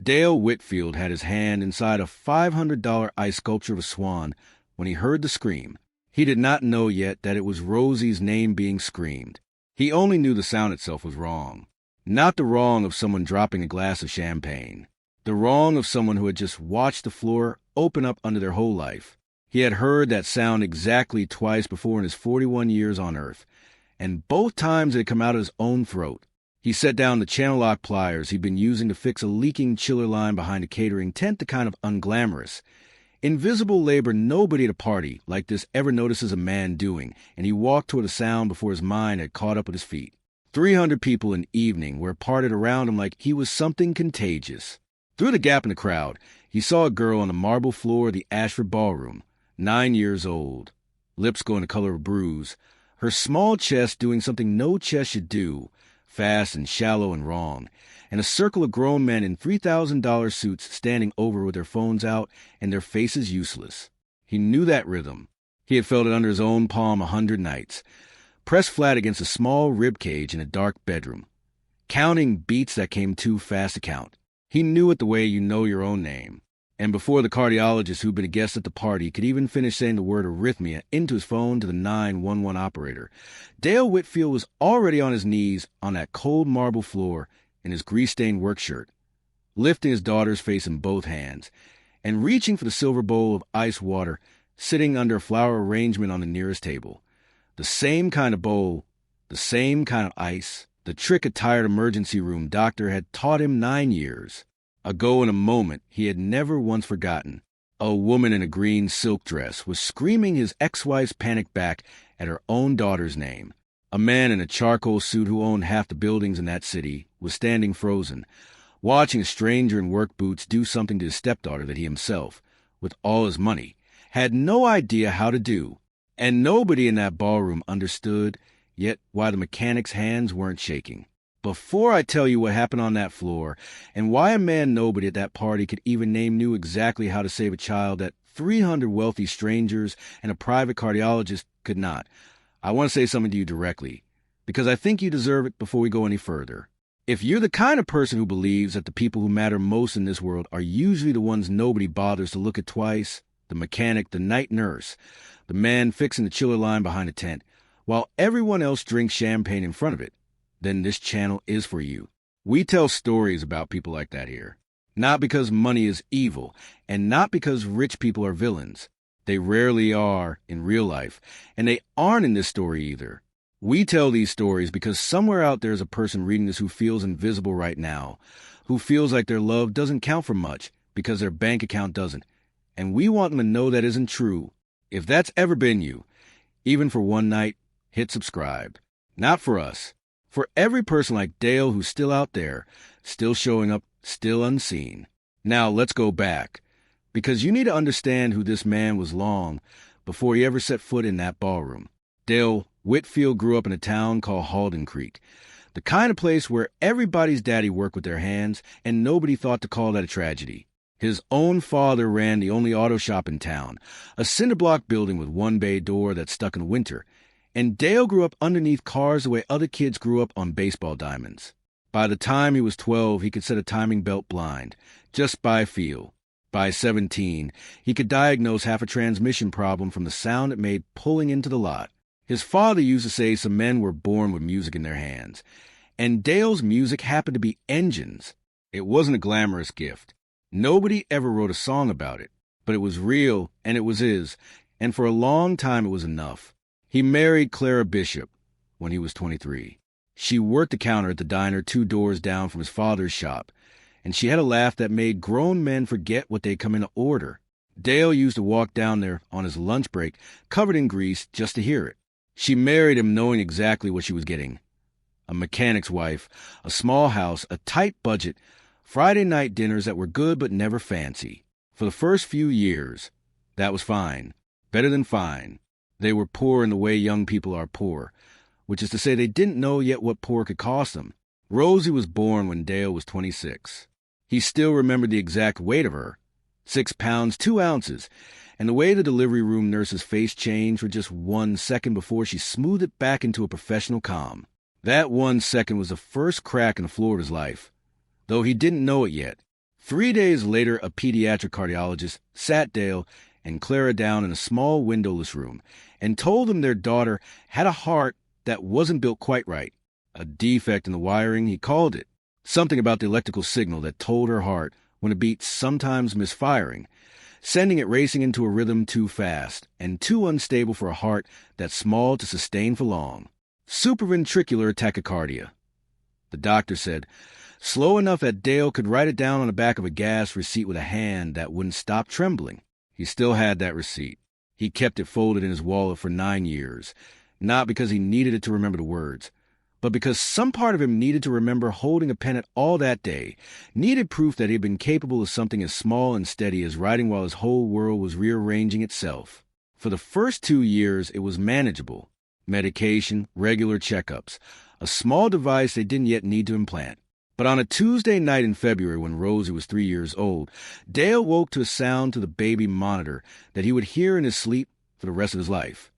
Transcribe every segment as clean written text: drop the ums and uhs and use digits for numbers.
Dale Whitfield had his hand inside a $500 ice sculpture of a swan when he heard the scream. He did not know yet that it was Rosie's name being screamed. He only knew the sound itself was wrong. Not the wrong of someone dropping a glass of champagne. The wrong of someone who had just watched the floor open up under their whole life. He had heard that sound exactly twice before in his 41 years on Earth, and both times it had come out of his own throat. He set down the channel lock pliers he'd been using to fix a leaking chiller line behind a catering tent to kind of unglamorous. Invisible labor nobody at a party like this ever notices a man doing, and he walked toward the sound before his mind had caught up with his feet. 300 people in evening were parted around him like he was something contagious. Through the gap in the crowd, he saw a girl on the marble floor of the Ashford Ballroom, 9 years old, lips going the color of bruise, her small chest doing something no chest should do, fast and shallow and wrong, and a circle of grown men in $3,000 suits standing over with their phones out and their faces useless. He knew that rhythm. He had felt it under his own palm 100 nights, pressed flat against a small rib cage in a dark bedroom, counting beats that came too fast to count. He knew it the way you know your own name. And before the cardiologist who'd been a guest at the party could even finish saying the word arrhythmia into his phone to the 911 operator, Dale Whitfield was already on his knees on that cold marble floor in his grease-stained work shirt, lifting his daughter's face in both hands, and reaching for the silver bowl of ice water sitting under a flower arrangement on the nearest table. The same kind of bowl, the same kind of ice, the trick a tired emergency room doctor had taught him 9 years ago in a moment he had never once forgotten. A woman in a green silk dress was screaming his ex-wife's panic back at her own daughter's name. A man in a charcoal suit who owned half the buildings in that city was standing frozen, watching a stranger in work boots do something to his stepdaughter that he himself, with all his money, had no idea how to do. And nobody in that ballroom understood yet why the mechanic's hands weren't shaking. Before I tell you what happened on that floor, and why a man nobody at that party could even name knew exactly how to save a child that 300 wealthy strangers and a private cardiologist could not, I want to say something to you directly, because I think you deserve it before we go any further. If you're the kind of person who believes that the people who matter most in this world are usually the ones nobody bothers to look at twice, the mechanic, the night nurse, the man fixing the chiller line behind a tent, while everyone else drinks champagne in front of it, then this channel is for you. We tell stories about people like that here. Not because money is evil, and not because rich people are villains. They rarely are in real life, and they aren't in this story either. We tell these stories because somewhere out there is a person reading this who feels invisible right now, who feels like their love doesn't count for much because their bank account doesn't, and we want them to know that isn't true. If that's ever been you, even for one night, hit subscribe. Not for us. For every person like Dale who's still out there, still showing up, still unseen. Now let's go back, because you need to understand who this man was long before he ever set foot in that ballroom. Dale Whitfield grew up in a town called Halden Creek, the kind of place where everybody's daddy worked with their hands and nobody thought to call that a tragedy. His own father ran the only auto shop in town, a cinder block building with one bay door that stuck in winter, and Dale grew up underneath cars the way other kids grew up on baseball diamonds. By the time he was 12, he could set a timing belt blind, just by feel. By 17, he could diagnose half a transmission problem from the sound it made pulling into the lot. His father used to say some men were born with music in their hands, and Dale's music happened to be engines. It wasn't a glamorous gift. Nobody ever wrote a song about it, but it was real, and it was his, and for a long time it was enough. He married Clara Bishop when he was 23. She worked the counter at the diner 2 doors down from his father's shop, and she had a laugh that made grown men forget what they'd come in to order. Dale used to walk down there on his lunch break, covered in grease, just to hear it. She married him knowing exactly what she was getting. A mechanic's wife, a small house, a tight budget, Friday night dinners that were good but never fancy. For the first few years, that was fine. Better than fine. They were poor in the way young people are poor, which is to say they didn't know yet what poor could cost them. Rosie was born when Dale was 26. He still remembered the exact weight of her, 6 pounds, 2 ounces, and the way the delivery room nurse's face changed for just 1 second before she smoothed it back into a professional calm. That 1 second was the first crack in the floor of his life, though he didn't know it yet. 3 days later, a pediatric cardiologist sat Dale and Clara down in a small windowless room and told them their daughter had a heart that wasn't built quite right. A defect in the wiring, he called it. Something about the electrical signal that told her heart when it beat sometimes misfiring, sending it racing into a rhythm too fast and too unstable for a heart that's small to sustain for long. Supraventricular tachycardia. The doctor said, slow enough that Dale could write it down on the back of a gas receipt with a hand that wouldn't stop trembling. He still had that receipt. He kept it folded in his wallet for 9 years, not because he needed it to remember the words, but because some part of him needed to remember holding a pennant all that day, needed proof that he had been capable of something as small and steady as writing while his whole world was rearranging itself. For the first 2 years, it was manageable. Medication, regular checkups, a small device they didn't yet need to implant. But on a Tuesday night in February when Rosie was 3 years old, Dale woke to a sound to the baby monitor that he would hear in his sleep for the rest of his life.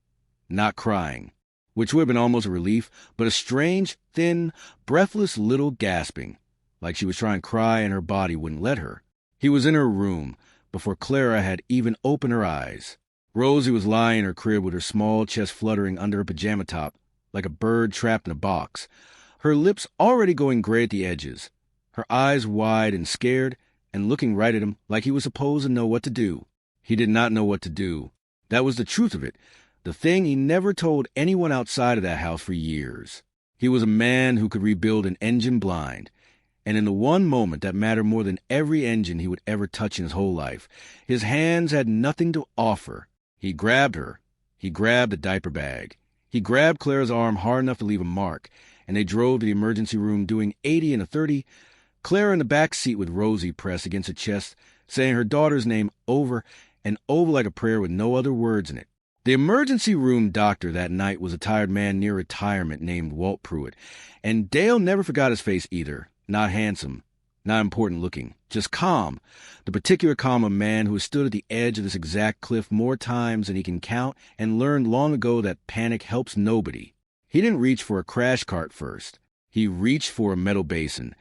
Not crying, which would have been almost a relief, but a strange, thin, breathless little gasping, like she was trying to cry and her body wouldn't let her. He was in her room before Clara had even opened her eyes. Rosie was lying in her crib with her small chest fluttering under her pajama top, like a bird trapped in a box, her lips already going gray at the edges, her eyes wide and scared, and looking right at him like he was supposed to know what to do. He did not know what to do. That was the truth of it, the thing he never told anyone outside of that house for years. He was a man who could rebuild an engine blind, and in the one moment that mattered more than every engine he would ever touch in his whole life, his hands had nothing to offer. He grabbed her. He grabbed the diaper bag. He grabbed Clara's arm hard enough to leave a mark, and they drove to the emergency room doing 80 and a 30, Clara in the back seat with Rosie pressed against her chest, saying her daughter's name over and over like a prayer with no other words in it. The emergency room doctor that night was a tired man near retirement named Walt Pruitt, and Dale never forgot his face either. Not handsome, not important looking, just calm, the particular calm of a man who has stood at the edge of this exact cliff more times than he can count and learned long ago that panic helps nobody. He didn't reach for a crash cart first. He reached for a metal basin,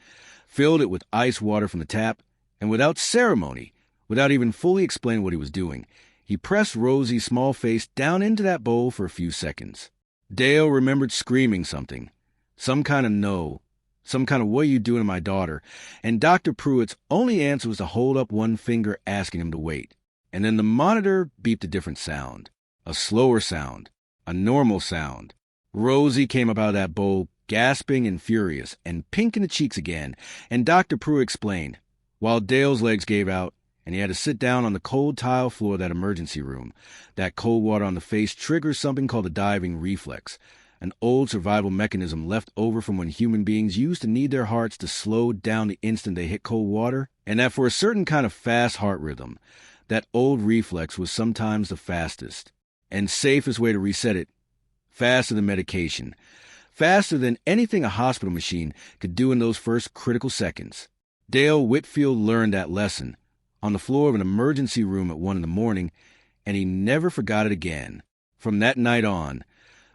filled it with ice water from the tap, and without ceremony, without even fully explaining what he was doing, he pressed Rosie's small face down into that bowl for a few seconds. Dale remembered screaming something, some kind of no, some kind of what are you doing to my daughter, and Dr. Pruitt's only answer was to hold up one finger asking him to wait. And then the monitor beeped a different sound, a slower sound, a normal sound. Rosie came up out of that bowl, gasping and furious, and pink in the cheeks again, and Dr. Pruitt explained, while Dale's legs gave out, and he had to sit down on the cold tile floor of that emergency room. That cold water on the face triggers something called a diving reflex, an old survival mechanism left over from when human beings used to need their hearts to slow down the instant they hit cold water, and that for a certain kind of fast heart rhythm, that old reflex was sometimes the fastest and safest way to reset it. Faster than medication, faster than anything a hospital machine could do in those first critical seconds. Dale Whitfield learned that lesson on the floor of an emergency room at 1 a.m, and he never forgot it again. From that night on,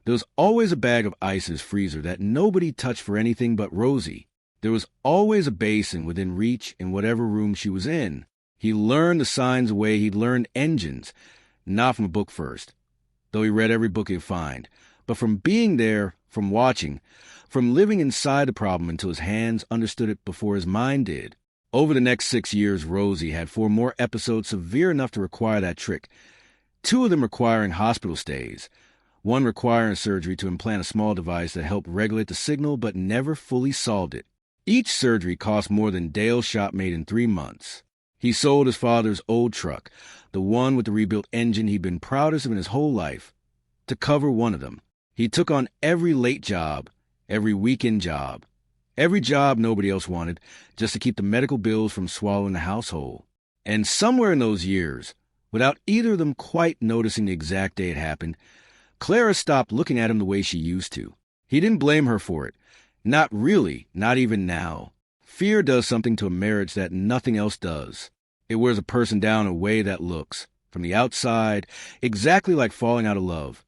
there was always a bag of ice in his freezer that nobody touched for anything but Rosie. There was always a basin within reach in whatever room she was in. He learned the signs the way he'd learned engines, not from a book first, though he read every book he'd find, but from being there, from watching, from living inside the problem until his hands understood it before his mind did. Over the next 6 years, Rosie had 4 more episodes severe enough to require that trick, 2 of them requiring hospital stays, 1 requiring surgery to implant a small device that helped regulate the signal but never fully solved it. Each surgery cost more than Dale's shop made in 3 months. He sold his father's old truck, the one with the rebuilt engine he'd been proudest of in his whole life, to cover one of them. He took on every late job, every weekend job, every job nobody else wanted, just to keep the medical bills from swallowing the household. And somewhere in those years, without either of them quite noticing the exact day it happened, Clara stopped looking at him the way she used to. He didn't blame her for it. Not really, not even now. Fear does something to a marriage that nothing else does. It wears a person down in a way that looks, from the outside, exactly like falling out of love,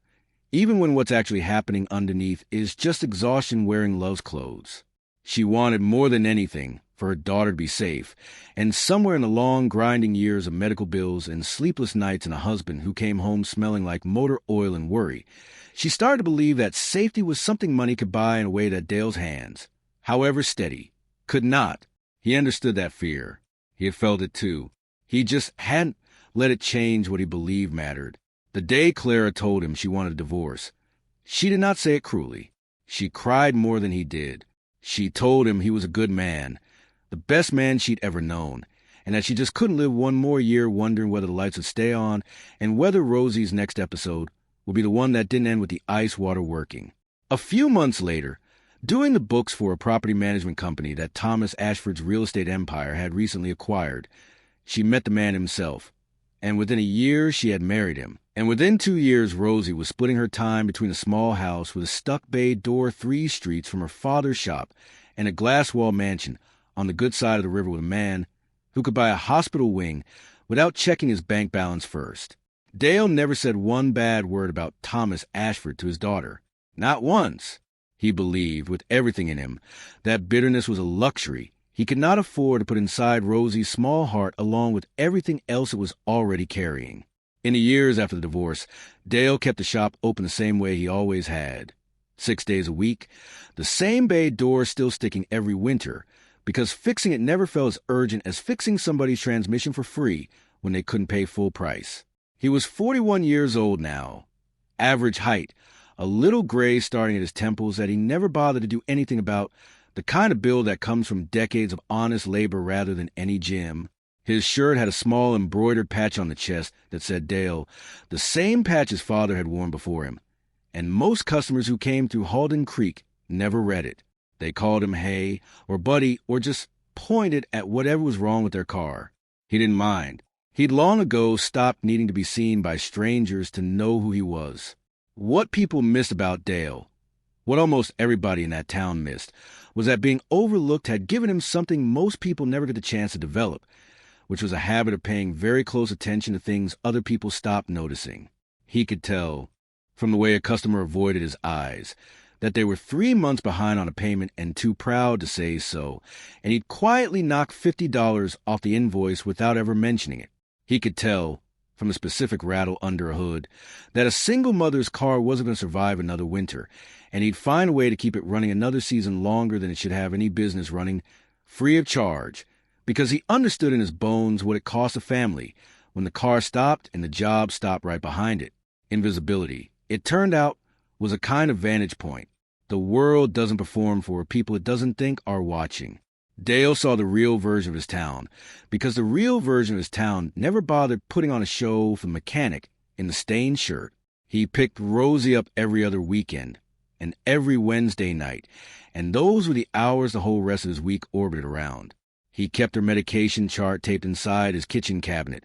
even when what's actually happening underneath is just exhaustion wearing love's clothes. She wanted more than anything for her daughter to be safe, and somewhere in the long, grinding years of medical bills and sleepless nights and a husband who came home smelling like motor oil and worry, she started to believe that safety was something money could buy in a way that Dale's hands, however steady, could not. He understood that fear. He had felt it too. He just hadn't let it change what he believed mattered. The day Clara told him she wanted a divorce, she did not say it cruelly. She cried more than he did. She told him he was a good man, the best man she'd ever known, and that she just couldn't live one more year wondering whether the lights would stay on and whether Rosie's next episode would be the one that didn't end with the ice water working. A few months later, doing the books for a property management company that Thomas Ashford's real estate empire had recently acquired, she met the man himself, and within a year she had married him. And within 2 years, Rosie was splitting her time between a small house with a stuck bay door 3 streets from her father's shop and a glass-wall mansion on the good side of the river with a man who could buy a hospital wing without checking his bank balance first. Dale never said one bad word about Thomas Ashford to his daughter. Not once. He believed, with everything in him, that bitterness was a luxury he could not afford to put inside Rosie's small heart along with everything else it was already carrying. In the years after the divorce, Dale kept the shop open the same way he always had. 6 days a week, the same bay door still sticking every winter, because fixing it never felt as urgent as fixing somebody's transmission for free when they couldn't pay full price. He was 41 years old now. Average height, a little gray starting at his temples that he never bothered to do anything about, the kind of build that comes from decades of honest labor rather than any gym. His shirt had a small embroidered patch on the chest that said Dale, the same patch his father had worn before him. And most customers who came through Halden Creek never read it. They called him Hey or Buddy or just pointed at whatever was wrong with their car. He didn't mind. He'd long ago stopped needing to be seen by strangers to know who he was. What people missed about Dale, what almost everybody in that town missed, was that being overlooked had given him something most people never get the chance to develop, which was a habit of paying very close attention to things other people stopped noticing. He could tell, from the way a customer avoided his eyes, that they were 3 months behind on a payment and too proud to say so, and he'd quietly knock $50 off the invoice without ever mentioning it. He could tell, from the specific rattle under a hood, that a single mother's car wasn't going to survive another winter, and he'd find a way to keep it running another season longer than it should have any business running, free of charge, because he understood in his bones what it cost a family when the car stopped and the job stopped right behind it. Invisibility, it turned out, was a kind of vantage point. The world doesn't perform for people it doesn't think are watching. Dale saw the real version of his town, because the real version of his town never bothered putting on a show for the mechanic in the stained shirt. He picked Rosie up every other weekend, and every Wednesday night, and those were the hours the whole rest of his week orbited around. He kept her medication chart taped inside his kitchen cabinet,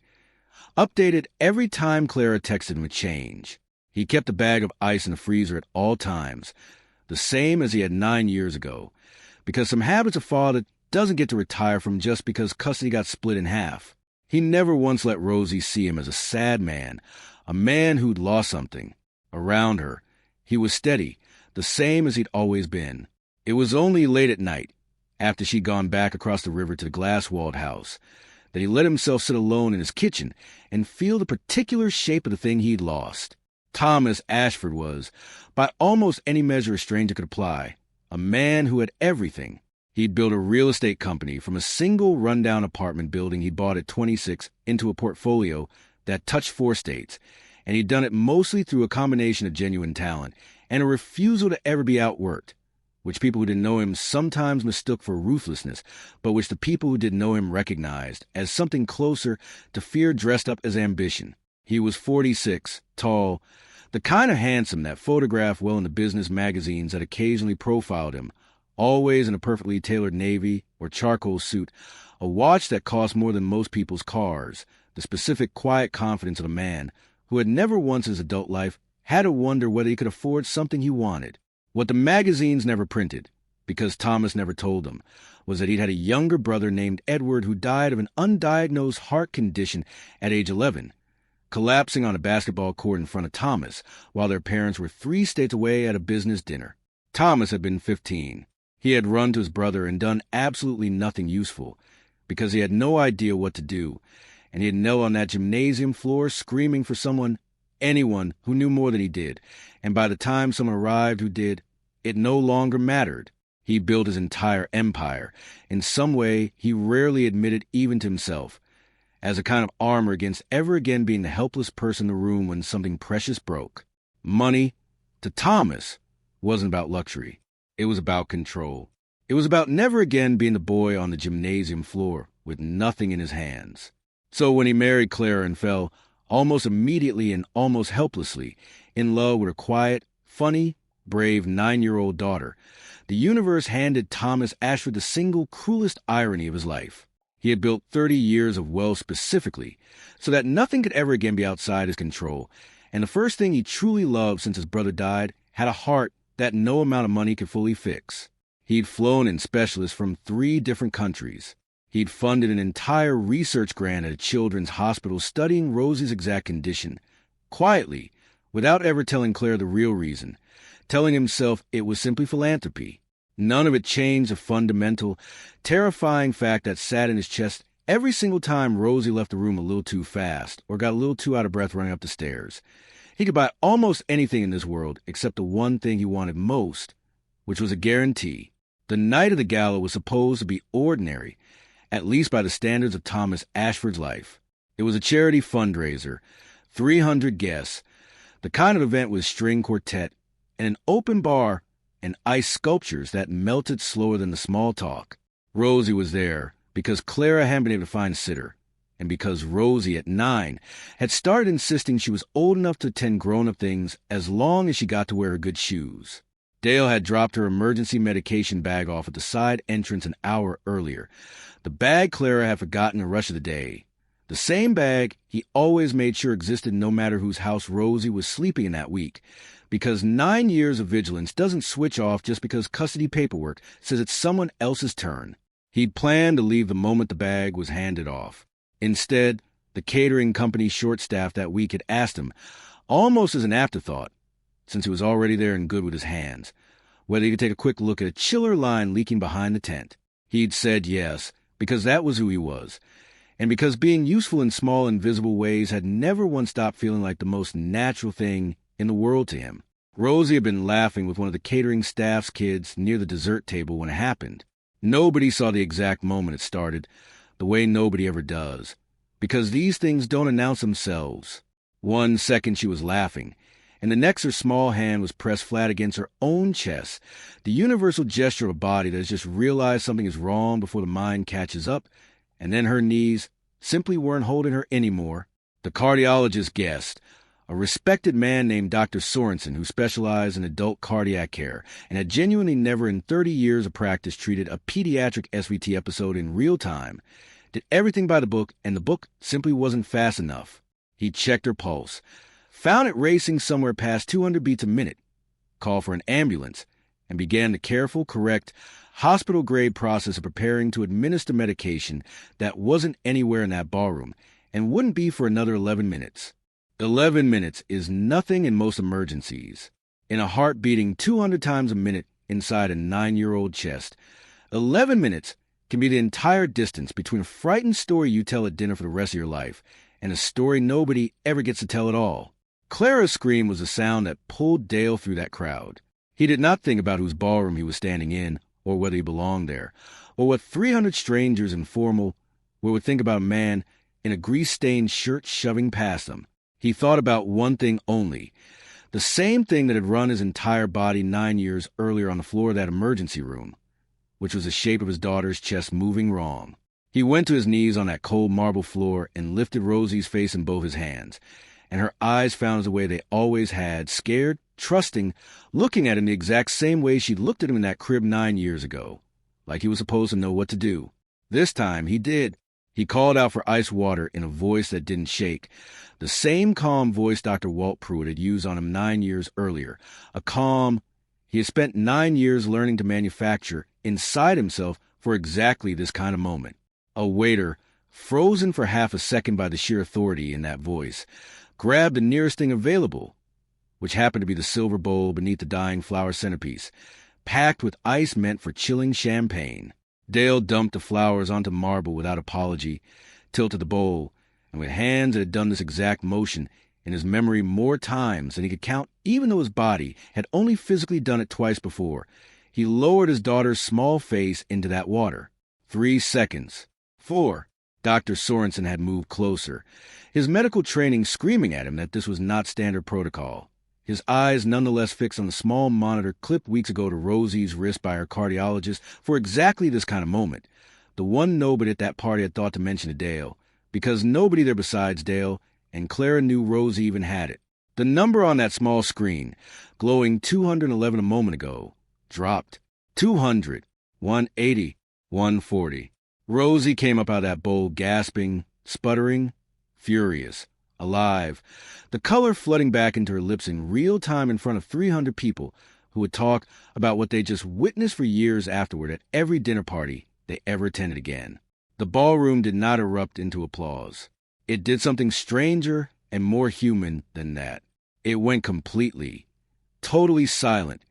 updated every time Clara texted him a change. He kept a bag of ice in the freezer at all times, the same as he had 9 years ago, because some habits a father doesn't get to retire from just because custody got split in half. He never once let Rosie see him as a sad man, a man who'd lost something. Around her, he was steady, the same as he'd always been. It was only late at night, after she'd gone back across the river to the glass-walled house, that he let himself sit alone in his kitchen and feel the particular shape of the thing he'd lost. Thomas Ashford was, by almost any measure a stranger could apply, a man who had everything. He'd built a real estate company from a single rundown apartment building he'd bought at 26 into a portfolio that touched 4 states, and he'd done it mostly through a combination of genuine talent and a refusal to ever be outworked, which people who didn't know him sometimes mistook for ruthlessness, but which the people who did know him recognized as something closer to fear dressed up as ambition. He was 46, tall, the kind of handsome that photographed well in the business magazines that occasionally profiled him, always in a perfectly tailored navy or charcoal suit, a watch that cost more than most people's cars, the specific quiet confidence of a man who had never once in his adult life had to wonder whether he could afford something he wanted. What the magazines never printed, because Thomas never told them, was that he'd had a younger brother named Edward who died of an undiagnosed heart condition at age 11, collapsing on a basketball court in front of Thomas while their parents were 3 states away at a business dinner. Thomas had been 15. He had run to his brother and done absolutely nothing useful because he had no idea what to do, and he had knelt on that gymnasium floor screaming for someone, anyone who knew more than he did, and by the time someone arrived who did, it no longer mattered. He built his entire empire, in some way he rarely admitted even to himself, as a kind of armor against ever again being the helpless person in the room when something precious broke. Money, to Thomas, wasn't about luxury. It was about control. It was about never again being the boy on the gymnasium floor with nothing in his hands. So when he married Clara and fell, almost immediately and almost helplessly, in love with her quiet, funny, brave 9-year-old daughter, the universe handed Thomas Ashford the single cruelest irony of his life. He had built 30 years of wealth specifically, so that nothing could ever again be outside his control, and the first thing he truly loved since his brother died had a heart that no amount of money could fully fix. He'd flown in specialists from 3 different countries. He'd funded an entire research grant at a children's hospital studying Rosie's exact condition, quietly, without ever telling Claire the real reason, telling himself it was simply philanthropy. None of it changed the fundamental, terrifying fact that sat in his chest every single time Rosie left the room a little too fast or got a little too out of breath running up the stairs. He could buy almost anything in this world except the one thing he wanted most, which was a guarantee. The night of the gala was supposed to be ordinary, at least by the standards of Thomas Ashford's life. It was a charity fundraiser, 300 guests, the kind of event with string quartet, and an open bar and ice sculptures that melted slower than the small talk. Rosie was there because Clara hadn't been able to find a sitter, and because Rosie, at 9, had started insisting she was old enough to attend grown-up things as long as she got to wear her good shoes. Dale had dropped her emergency medication bag off at the side entrance an hour earlier, the bag Clara had forgotten in the rush of the day. The same bag he always made sure existed no matter whose house Rosie was sleeping in that week, because 9 years of vigilance doesn't switch off just because custody paperwork says it's someone else's turn. He'd planned to leave the moment the bag was handed off. Instead, the catering company short staff that week had asked him, almost as an afterthought, since he was already there and good with his hands, whether he could take a quick look at a chiller line leaking behind the tent. He'd said yes, because that was who he was, and because being useful in small, invisible ways had never once stopped feeling like the most natural thing in the world to him. Rosie had been laughing with one of the catering staff's kids near the dessert table when it happened. Nobody saw the exact moment it started, the way nobody ever does, because these things don't announce themselves. 1 second she was laughing, and the next her small hand was pressed flat against her own chest, the universal gesture of a body that has just realized something is wrong before the mind catches up, and then her knees simply weren't holding her anymore. The cardiologist guessed, a respected man named Dr. Sorensen who specialized in adult cardiac care and had genuinely never in 30 years of practice treated a pediatric SVT episode in real time, did everything by the book, and the book simply wasn't fast enough. He checked her pulse, found it racing somewhere past 200 beats a minute, called for an ambulance, and began the careful, correct, hospital-grade process of preparing to administer medication that wasn't anywhere in that ballroom and wouldn't be for another 11 minutes. 11 minutes is nothing in most emergencies. In a heart beating 200 times a minute inside a 9-year-old chest, 11 minutes can be the entire distance between a frightened story you tell at dinner for the rest of your life and a story nobody ever gets to tell at all. Clara's scream was the sound that pulled Dale through that crowd. He did not think about whose ballroom he was standing in, or whether he belonged there, or what 300 strangers in formal would think about a man in a grease-stained shirt shoving past him. He thought about one thing only, the same thing that had run his entire body 9 years earlier on the floor of that emergency room, which was the shape of his daughter's chest moving wrong. He went to his knees on that cold marble floor and lifted Rosie's face in both his hands, and her eyes found the way they always had, scared, trusting, looking at him the exact same way she'd looked at him in that crib 9 years ago, like he was supposed to know what to do. This time he did. He called out for ice water in a voice that didn't shake, the same calm voice Dr. Walt Pruitt had used on him 9 years earlier, a calm he had spent 9 years learning to manufacture inside himself for exactly this kind of moment. A waiter, frozen for half a second by the sheer authority in that voice, grabbed the nearest thing available, which happened to be the silver bowl beneath the dying flower centerpiece, packed with ice meant for chilling champagne. Dale dumped the flowers onto marble without apology, tilted the bowl, and with hands that had done this exact motion in his memory more times than he could count, even though his body had only physically done it twice before, he lowered his daughter's small face into that water. 3 seconds. 4. Dr. Sorensen had moved closer, his medical training screaming at him that this was not standard protocol. His eyes nonetheless fixed on the small monitor clipped weeks ago to Rosie's wrist by her cardiologist for exactly this kind of moment. The one nobody at that party had thought to mention to Dale, because nobody there besides Dale, and Clara knew Rosie even had it. The number on that small screen, glowing 211 a moment ago, dropped. 200, 180, 140. Rosie came up out of that bowl gasping, sputtering, furious, alive, the color flooding back into her lips in real time in front of 300 people who would talk about what they just witnessed for years afterward at every dinner party they ever attended again. The ballroom did not erupt into applause. It did something stranger and more human than that. It went completely, totally silent,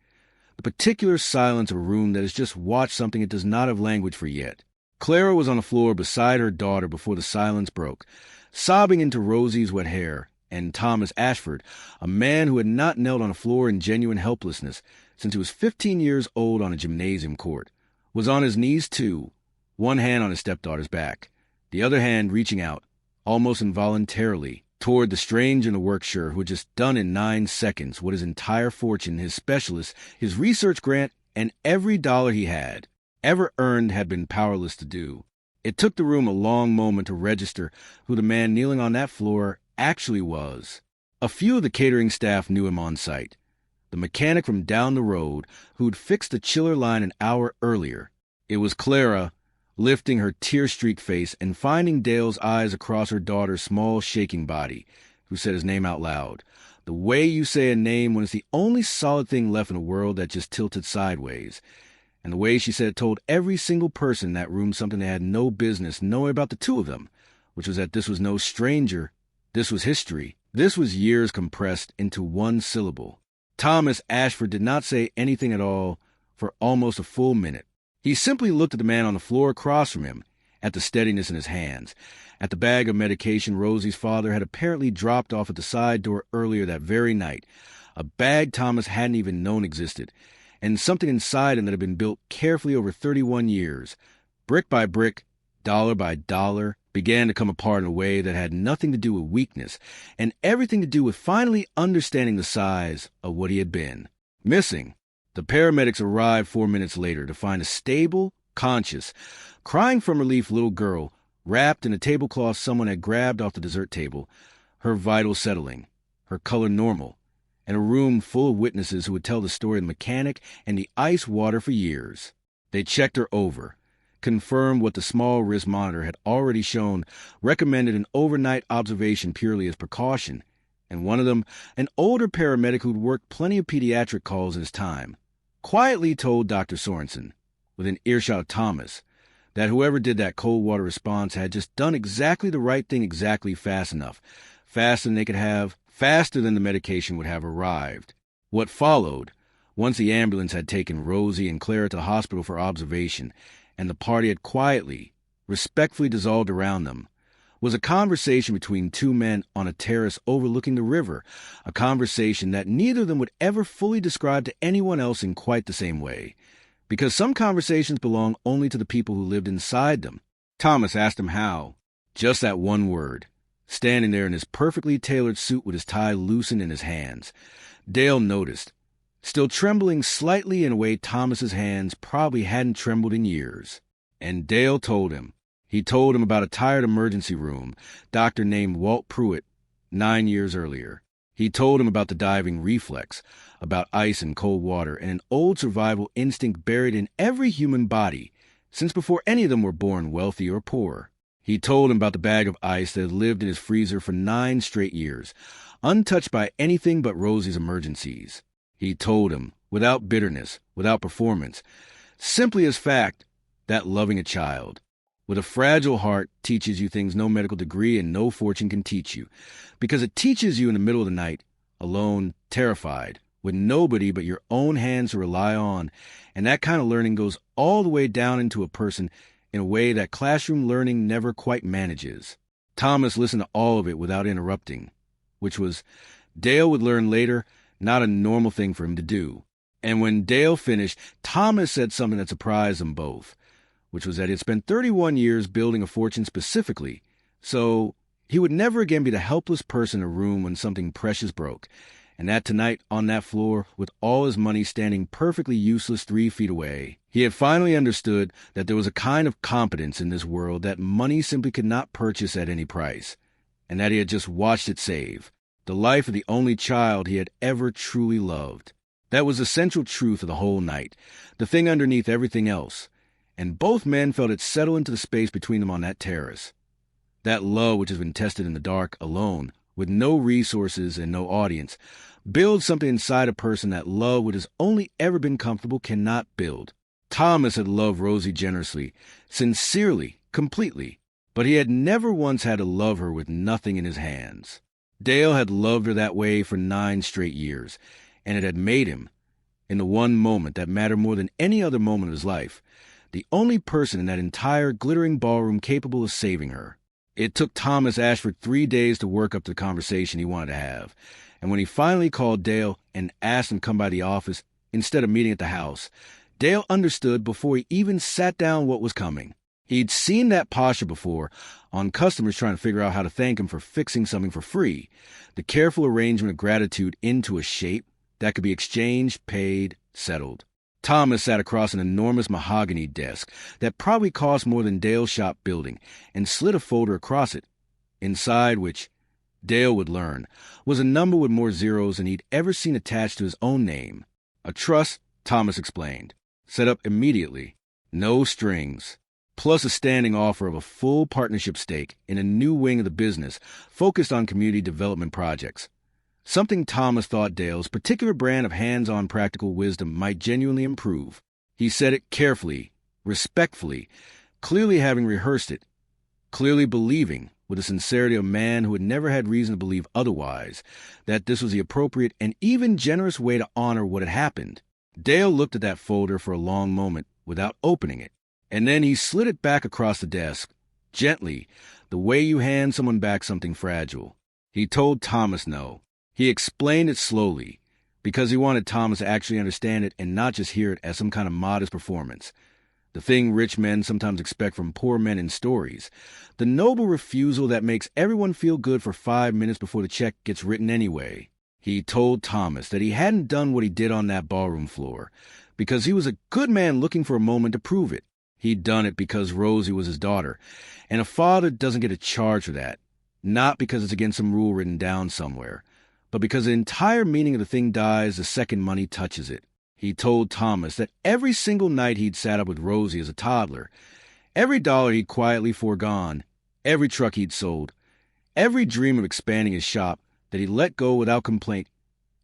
the particular silence of a room that has just watched something it does not have language for yet. Clara was on the floor beside her daughter before the silence broke, sobbing into Rosie's wet hair, and Thomas Ashford, a man who had not knelt on a floor in genuine helplessness since he was 15 years old on a gymnasium court, was on his knees too, one hand on his stepdaughter's back, the other hand reaching out, almost involuntarily, toward the strange in the workshire who had just done in 9 seconds what his entire fortune, his specialist, his research grant, and every dollar he had ever earned had been powerless to do. It took the room a long moment to register who the man kneeling on that floor actually was. A few of the catering staff knew him on sight. The mechanic from down the road who'd fixed the chiller line an hour earlier. It was Clara, lifting her tear-streaked face and finding Dale's eyes across her daughter's small, shaking body, who said his name out loud. The way you say a name when it's the only solid thing left in the world that just tilted sideways. And the way she said it told every single person in that room something they had no business knowing about the two of them, which was that this was no stranger. This was history. This was years compressed into one syllable. Thomas Ashford did not say anything at all for almost a full minute. He simply looked at the man on the floor across from him, at the steadiness in his hands, at the bag of medication Rosie's father had apparently dropped off at the side door earlier that very night, a bag Thomas hadn't even known existed, and something inside him that had been built carefully over 31 years, brick by brick, dollar by dollar, began to come apart in a way that had nothing to do with weakness and everything to do with finally understanding the size of what he had been. Missing. The paramedics arrived 4 minutes later to find a stable, conscious, crying from relief little girl wrapped in a tablecloth someone had grabbed off the dessert table, her vitals settling, her color normal, and a room full of witnesses who would tell the story of the mechanic and the ice water for years. They checked her over, confirmed what the small wrist monitor had already shown, recommended an overnight observation purely as precaution, and one of them, an older paramedic who'd worked plenty of pediatric calls in his time, quietly told Dr. Sorensen, within earshot of Thomas, that whoever did that cold water response had just done exactly the right thing exactly fast enough, faster than they could have, faster than the medication would have arrived. What followed, once the ambulance had taken Rosie and Clara to the hospital for observation, and the party had quietly, respectfully dissolved around them, was a conversation between two men on a terrace overlooking the river, a conversation that neither of them would ever fully describe to anyone else in quite the same way, because some conversations belong only to the people who lived inside them. Thomas asked him how. Just that one word. Standing there in his perfectly tailored suit with his tie loosened in his hands. Dale noticed, still trembling slightly in a way Thomas's hands probably hadn't trembled in years. And Dale told him. He told him about a tired emergency room, doctor named Walt Pruitt, 9 years earlier. He told him about the diving reflex, about ice and cold water, and an old survival instinct buried in every human body, since before any of them were born wealthy or poor. He told him about the bag of ice that had lived in his freezer for 9 straight years, untouched by anything but Rosie's emergencies. He told him, without bitterness, without performance, simply as fact, that loving a child with a fragile heart teaches you things no medical degree and no fortune can teach you, because it teaches you in the middle of the night, alone, terrified, with nobody but your own hands to rely on, and that kind of learning goes all the way down into a person in a way that classroom learning never quite manages. Thomas listened to all of it without interrupting, which was, Dale would learn later, not a normal thing for him to do. And when Dale finished, Thomas said something that surprised them both, which was that he had spent 31 years building a fortune specifically, so he would never again be the helpless person in a room when something precious broke, and that tonight on that floor, with all his money standing perfectly useless 3 feet away, he had finally understood that there was a kind of competence in this world that money simply could not purchase at any price, and that he had just watched it save the life of the only child he had ever truly loved. That was the central truth of the whole night, the thing underneath everything else, and both men felt it settle into the space between them on that terrace. That love which has been tested in the dark, alone, with no resources and no audience, builds something inside a person that love which has only ever been comfortable cannot build. Thomas had loved Rosie generously, sincerely, completely, but he had never once had to love her with nothing in his hands. Dale had loved her that way for 9 straight years, and it had made him, in the one moment that mattered more than any other moment of his life, the only person in that entire glittering ballroom capable of saving her. It took Thomas Ashford 3 days to work up to the conversation he wanted to have, and when he finally called Dale and asked him to come by the office instead of meeting at the house, Dale understood before he even sat down what was coming. He'd seen that posture before, on customers trying to figure out how to thank him for fixing something for free, the careful arrangement of gratitude into a shape that could be exchanged, paid, settled. Thomas sat across an enormous mahogany desk that probably cost more than Dale's shop building and slid a folder across it, inside which, Dale would learn, was a number with more zeros than he'd ever seen attached to his own name. A trust, Thomas explained, set up immediately, no strings, plus a standing offer of a full partnership stake in a new wing of the business focused on community development projects. Something Thomas thought Dale's particular brand of hands-on practical wisdom might genuinely improve. He said it carefully, respectfully, clearly having rehearsed it, clearly believing, with the sincerity of a man who had never had reason to believe otherwise, that this was the appropriate and even generous way to honor what had happened. Dale looked at that folder for a long moment without opening it, and then he slid it back across the desk, gently, the way you hand someone back something fragile. He told Thomas no. He explained it slowly, because he wanted Thomas to actually understand it and not just hear it as some kind of modest performance. The thing rich men sometimes expect from poor men in stories. The noble refusal that makes everyone feel good for 5 minutes before the check gets written anyway. He told Thomas that he hadn't done what he did on that ballroom floor, because he was a good man looking for a moment to prove it. He'd done it because Rosie was his daughter, and a father doesn't get a charge for that, not because it's against some rule written down somewhere, but because the entire meaning of the thing dies the second money touches it. He told Thomas that every single night he'd sat up with Rosie as a toddler, every dollar he'd quietly foregone, every truck he'd sold, every dream of expanding his shop that he let go without complaint,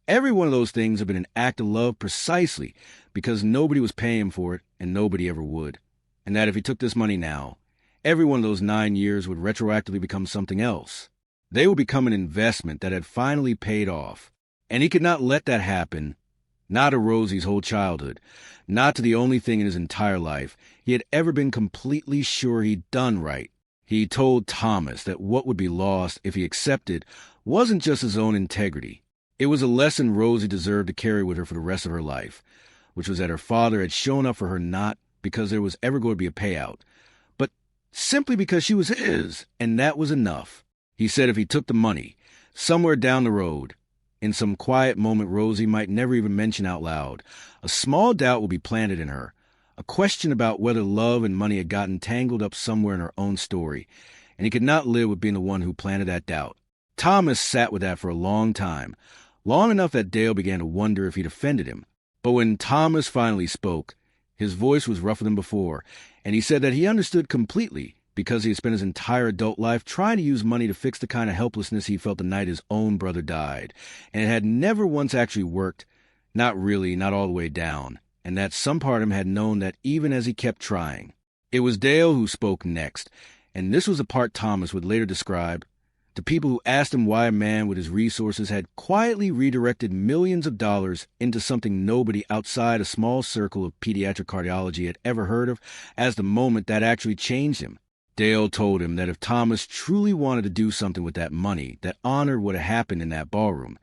every one of those things had been an act of love precisely because nobody was paying him for it and nobody ever would. And that if he took this money now, every one of those 9 years would retroactively become something else. They would become an investment that had finally paid off. And he could not let that happen, not to Rosie's whole childhood, not to the only thing in his entire life he had ever been completely sure he'd done right. He told Thomas that what would be lost if he accepted wasn't just his own integrity. It was a lesson Rosie deserved to carry with her for the rest of her life, which was that her father had shown up for her not because there was ever going to be a payout, but simply because she was his, and that was enough. He said if he took the money, somewhere down the road, in some quiet moment Rosie might never even mention out loud, a small doubt would be planted in her, a question about whether love and money had gotten tangled up somewhere in her own story, and he could not live with being the one who planted that doubt. Thomas sat with that for a long time, long enough that Dale began to wonder if he'd offended him. But when Thomas finally spoke, his voice was rougher than before, and he said that he understood completely, because he had spent his entire adult life trying to use money to fix the kind of helplessness he felt the night his own brother died, and it had never once actually worked, not really, not all the way down, and that some part of him had known that even as he kept trying. It was Dale who spoke next, and this was the part Thomas would later describe to people who asked him why a man with his resources had quietly redirected millions of dollars into something nobody outside a small circle of pediatric cardiology had ever heard of as the moment that actually changed him. Dale told him that if Thomas truly wanted to do something with that money that honored what had happened in that ballroom,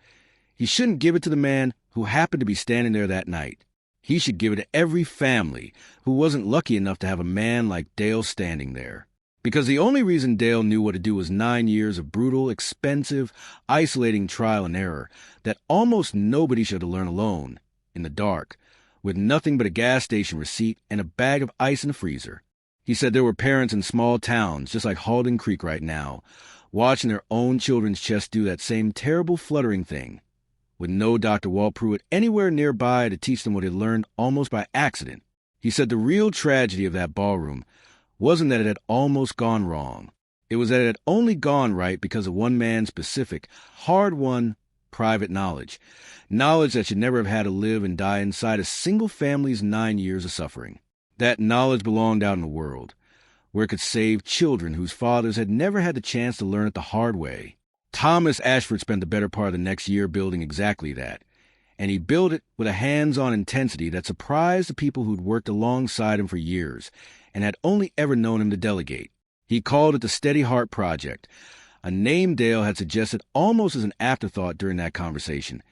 he shouldn't give it to the man who happened to be standing there that night. He should give it to every family who wasn't lucky enough to have a man like Dale standing there. Because the only reason Dale knew what to do was 9 years of brutal, expensive, isolating trial and error that almost nobody should have learned alone, in the dark, with nothing but a gas station receipt and a bag of ice in the freezer. He said there were parents in small towns, just like Halden Creek right now, watching their own children's chests do that same terrible fluttering thing, with no Dr. Walt Pruitt anywhere nearby to teach them what he learned almost by accident. He said the real tragedy of that ballroom wasn't that it had almost gone wrong. It was that it had only gone right because of one man's specific, hard-won, private knowledge. Knowledge that should never have had to live and die inside a single family's 9 years of suffering. That knowledge belonged out in the world, where it could save children whose fathers had never had the chance to learn it the hard way. Thomas Ashford spent the better part of the next year building exactly that, and he built it with a hands-on intensity that surprised the people who'd worked alongside him for years and had only ever known him to delegate. He called it the Steady Heart Project, a name Dale had suggested almost as an afterthought during that conversation,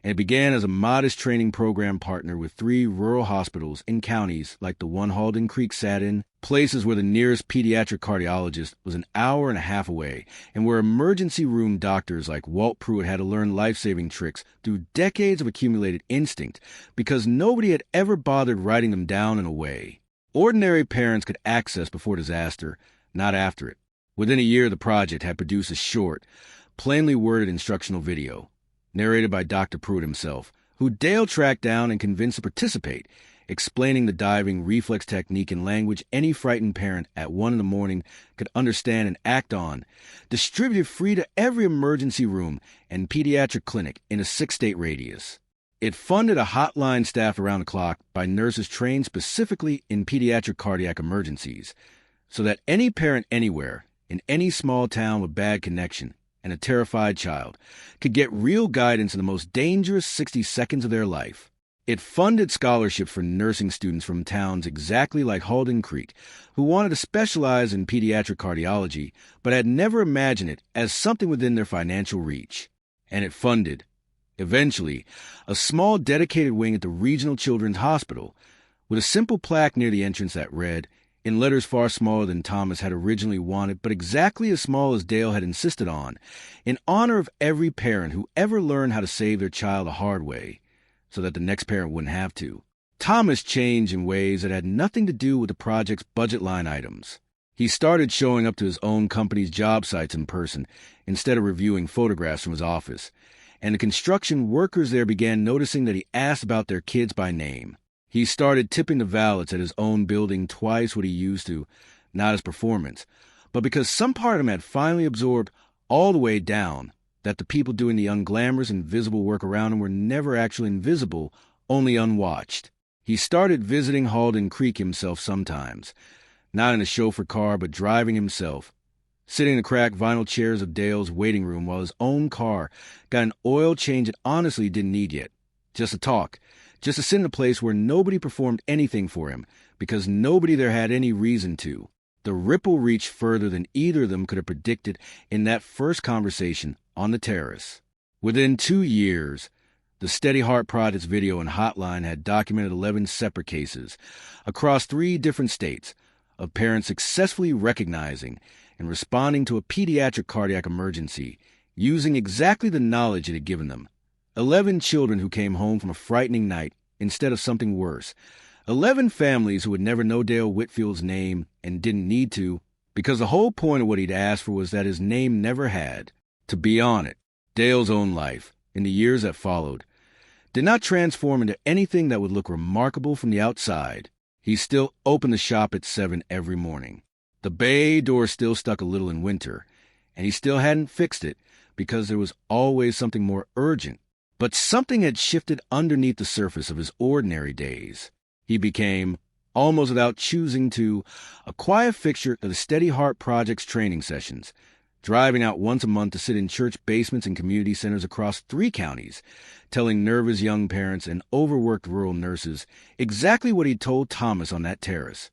and it began as a modest training program partner with 3 rural hospitals in counties like the one Halden Creek sat in, places where the nearest pediatric cardiologist was an hour and a half away, and where emergency room doctors like Walt Pruitt had to learn life-saving tricks through decades of accumulated instinct because nobody had ever bothered writing them down in a way ordinary parents could access before disaster, not after it. Within a year, the project had produced a short, plainly worded instructional video, narrated by Dr. Pruitt himself, who Dale tracked down and convinced to participate, explaining the diving reflex technique in language any frightened parent at 1 a.m. could understand and act on, distributed free to every emergency room and pediatric clinic in a 6-state radius. It funded a hotline staffed around the clock by nurses trained specifically in pediatric cardiac emergencies, so that any parent anywhere, in any small town with bad connection and a terrified child, could get real guidance in the most dangerous 60 seconds of their life. It funded scholarships for nursing students from towns exactly like Halden Creek, who wanted to specialize in pediatric cardiology, but had never imagined it as something within their financial reach. And it funded, eventually, a small dedicated wing at the Regional Children's Hospital, with a simple plaque near the entrance that read, in letters far smaller than Thomas had originally wanted, but exactly as small as Dale had insisted on, in honor of every parent who ever learned how to save their child the hard way, so that the next parent wouldn't have to. Thomas changed in ways that had nothing to do with the project's budget line items. He started showing up to his own company's job sites in person instead of reviewing photographs from his office, and the construction workers there began noticing that he asked about their kids by name. He started tipping the valets at his own building twice what he used to, not his performance, but because some part of him had finally absorbed all the way down that the people doing the unglamorous and visible work around him were never actually invisible, only unwatched. He started visiting Halden Creek himself sometimes, not in a chauffeur car, but driving himself, sitting in the cracked vinyl chairs of Dale's waiting room while his own car got an oil change it honestly didn't need yet. Just to talk, just to sit in a place where nobody performed anything for him, because nobody there had any reason to. The ripple reached further than either of them could have predicted in that first conversation on the terrace. Within 2 years, the Steady Heart Project's video and hotline had documented 11 separate cases across 3 different states of parents successfully recognizing and responding to a pediatric cardiac emergency using exactly the knowledge it had given them. 11 children who came home from a frightening night instead of something worse. 11 families who would never know Dale Whitfield's name and didn't need to, because the whole point of what he'd asked for was that his name never had to be on it. Dale's own life, in the years that followed, did not transform into anything that would look remarkable from the outside. He still opened the shop at 7 every morning. The bay door still stuck a little in winter, and he still hadn't fixed it because there was always something more urgent. But something had shifted underneath the surface of his ordinary days. He became, almost without choosing to, a quiet fixture of the Steady Heart Project's training sessions, driving out once a month to sit in church basements and community centers across 3 counties, telling nervous young parents and overworked rural nurses exactly what he'd told Thomas on that terrace,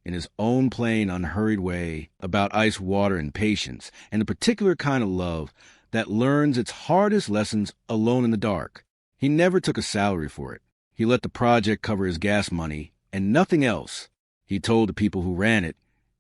in his own plain, unhurried way, about ice water and patience, and the particular kind of love that learns its hardest lessons alone in the dark. He never took a salary for it. He let the project cover his gas money and nothing else. He told the people who ran it,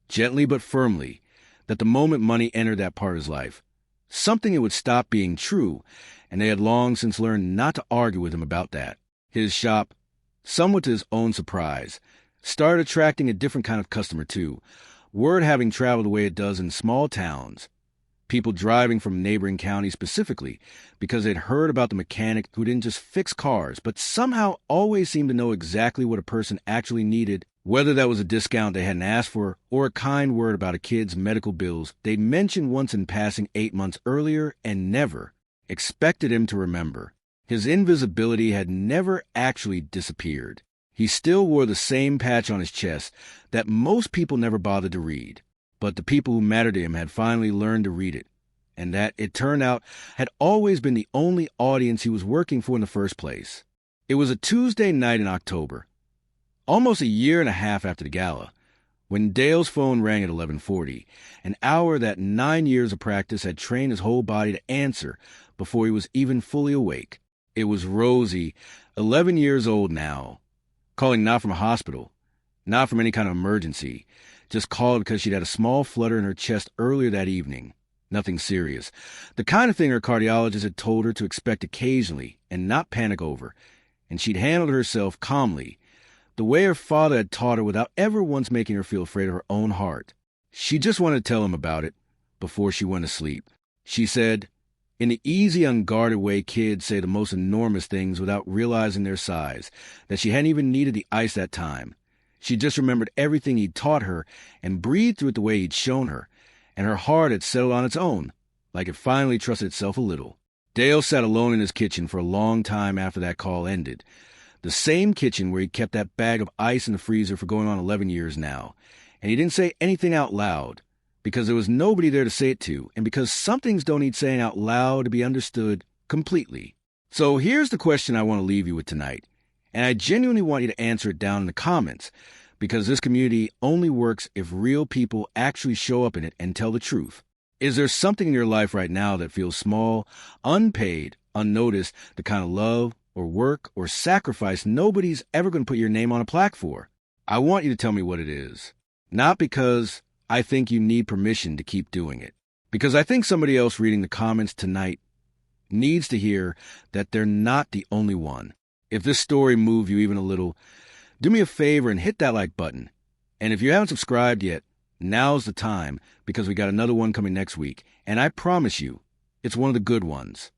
gently but firmly, that the moment money entered that part of his life, something it would stop being true, and they had long since learned not to argue with him about that. His shop, somewhat to his own surprise, started attracting a different kind of customer too, word having traveled the way it does in small towns. People driving from neighboring counties specifically because they'd heard about the mechanic who didn't just fix cars, but somehow always seemed to know exactly what a person actually needed, whether that was a discount they hadn't asked for or a kind word about a kid's medical bills they'd mentioned once in passing 8 months earlier and never expected him to remember. His invisibility had never actually disappeared. He still wore the same patch on his chest that most people never bothered to read. But the people who mattered to him had finally learned to read it, and that, it turned out, had always been the only audience he was working for in the first place. It was a Tuesday night in October, almost a year and a half after the gala, when Dale's phone rang at 11:40, an hour that 9 years of practice had trained his whole body to answer before he was even fully awake. It was Rosie, 11 years old now, calling not from a hospital, not from any kind of emergency, just called because she'd had a small flutter in her chest earlier that evening. Nothing serious. The kind of thing her cardiologist had told her to expect occasionally and not panic over. And she'd handled herself calmly, the way her father had taught her without ever once making her feel afraid of her own heart. She just wanted to tell him about it before she went to sleep. She said, in the easy, unguarded way kids say the most enormous things without realizing their size, that she hadn't even needed the ice that time. She just remembered everything he'd taught her and breathed through it the way he'd shown her, and her heart had settled on its own, like it finally trusted itself a little. Dale sat alone in his kitchen for a long time after that call ended, the same kitchen where he'd kept that bag of ice in the freezer for going on 11 years now, and he didn't say anything out loud, because there was nobody there to say it to, and because some things don't need saying out loud to be understood completely. So here's the question I want to leave you with tonight. And I genuinely want you to answer it down in the comments, because this community only works if real people actually show up in it and tell the truth. Is there something in your life right now that feels small, unpaid, unnoticed, the kind of love or work or sacrifice nobody's ever going to put your name on a plaque for? I want you to tell me what it is. Not because I think you need permission to keep doing it, because I think somebody else reading the comments tonight needs to hear that they're not the only one. If this story moved you even a little, do me a favor and hit that like button. And if you haven't subscribed yet, now's the time, because we got another one coming next week. And I promise you, it's one of the good ones.